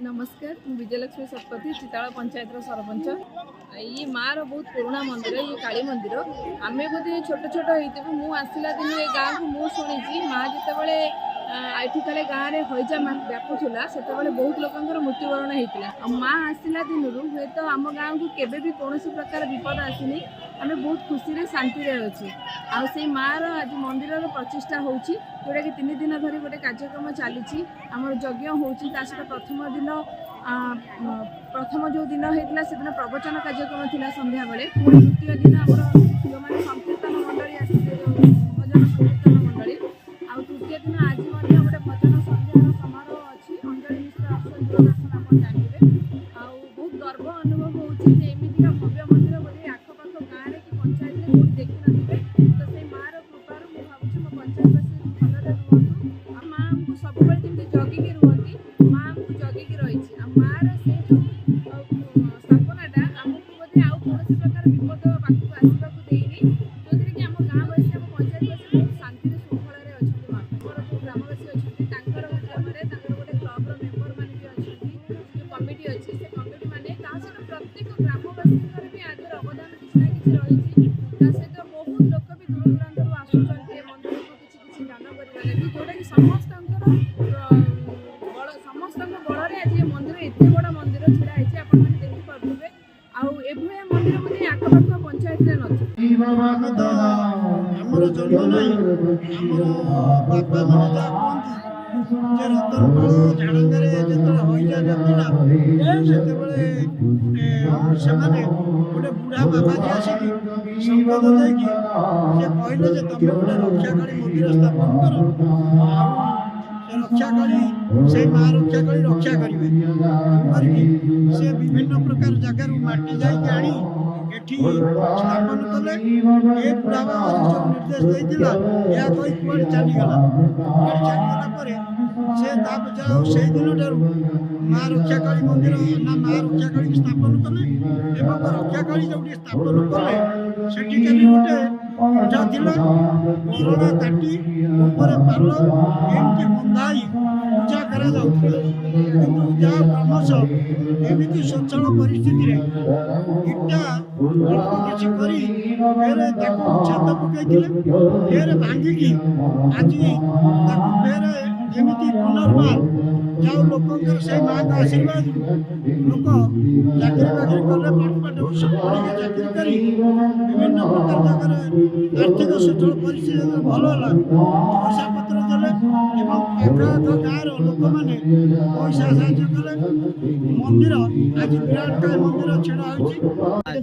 नमस्कार मु विजयलक्ष्मी शतपथी चिताला पंचायत सरपंच। ये मार बहुत पुराना मंदिर ये काली मंदिर आम बोधे छोट छोट हो मु आसला दिन ये गाँव को मुझे शुणी माँ जिते आईठी काले गाँव में हईजा व्यापुला से बहुत लोकर मृत्युवरण होता माँ आसला दिन हुए तो आम गाँव को केवे भी कौन प्रकार विपद आसनी आम बहुत खुशी शांति अच्छे आई मार आज मंदिर प्रतिष्ठा होची जोटा कि 3 दिन धरी गोटे कार्यक्रम चली आम यज्ञ हो प्रथम जो दिन होता से दिन प्रवचन कार्यक्रम थी संध्या बेले पुणी द्वितीय दिन जो मैंने संकीर्तन मंडली आसते भजन संकीर्तन मंडली आउ तृतीय दिन आज गोटे भजन संध्यार समारोह अच्छी अंजलि मिश्र आसन आप जानते बहुत गर्व अनुभव होमती भव्य मंदिर बोले आखपाख गाँव में कि पंचायत में कौट देखी नथिबे तो से मार कृपार मुझे भावुँ मो पंचायतवासी भलरे रुहतु आ माँ को सब जमी जगिकी रुहती माँ को जगिकी रही मार से जो स्थापनाटा आमको बोधे आउ कौन प्रकार विपद पाखक आसवाक देनी जो कि आम गाँववासी आम पंचायतवासी शांति श्रृंखला अच्छा माँ जो ग्रामवासी अच्छा गोटे क्लब्र मेम्बर मैंने भी अच्छा जो कमिटी अच्छी से कमिटी मैंने प्रत्येक ग्रामवासी भी आगे अवदान किसी ना कि रही सहित बहुत लोक भी दूर दूरांतर आसुच्च मंदिर को किसी दान करने जोटा कि समस्त बड़े आज ये मंदिर एत बड़ मंदिर छिड़ा है आपने देखिपे आभलिया मंदिर बोधे आखपाख पंचायत में नथी गोटे बुढ़ा बाबाजी आसिक संवाद देकी कहले तुम गोटे रक्षाकाली मंदिर स्थापन कर रक्षाकाली से माँ रक्षाकाली रक्षा करेंगे से विभिन्न प्रकार जगार माटी जाई स्थापन कले ये बुढ़ा बाबाजी जो निर्देश देता यह कही कुआड़े चलीगला से दिन ठार माँ रक्षाकाली मंदिर ना माँ रक्षाकाली स्थापन कले रक्षाकाली जो स्थापन कले से गोटे कोरोना ताटी ऊपर पाल एमती बंधाई पूजा करा क्रमश एमती सचल परिस्थिति इटा किसी छात पकड़े भांगिकी आज फेर एमती पुनर्बार जाओ लोक से माँ का आशीर्वाद लोक चाकरी बाकरी कले पाठ पढ़ी चाकरी कर विभिन्न प्रकार जगह आर्थिक सचल परिस्थिति भल है पैसा पत्र देले पाख गाँव लोक मैंने पैसा साहय कले मंदिर आज विराटकाय मंदिर छिड़ा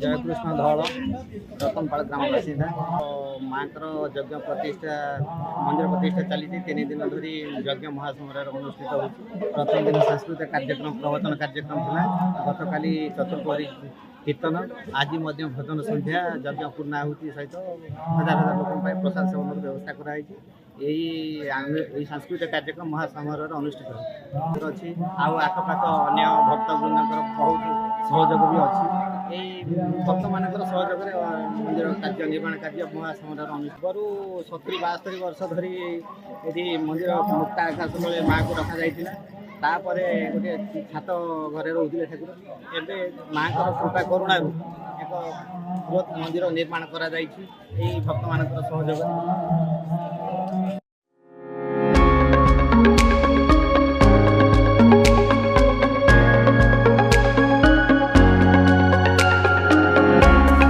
जयकृष्ण धल रतनपाल ग्राम बासिंदा माँ यज्ञ प्रतिष्ठा मंदिर प्रतिष्ठा चली 3 दिन धरी यज्ञ महासमारोह अनुष्ठित हो प्रथम दिन सांस्कृतिक कार्यक्रम प्रवचन कार्यक्रम था गतकाली चतुर्पहरी कीर्तन आज भजन संध्या यज्ञ पूर्णाहुति सहित हजार हजार लोक प्रसाद सेवन व्यवस्था कराई यही सांस्कृतिक कार्यक्रम महासमारोह अनुष्ठित अच्छी आखपाख अन्य भक्तवृंद बहुत सहयोग भी अच्छी यही भक्त मान सहयोग मंदिर कार्य निर्माण कार्य महासमारोह अनुष्ठित 70-72 वर्ष धरी ये मंदिर मुक्ता आकाश बेले माँ को रखा जाइए तापर गोटे छात घरे रोते ठाकुर एवं माँ कृपा करुणा एक बृहत मंदिर निर्माण करा भक्त मान सहयोग।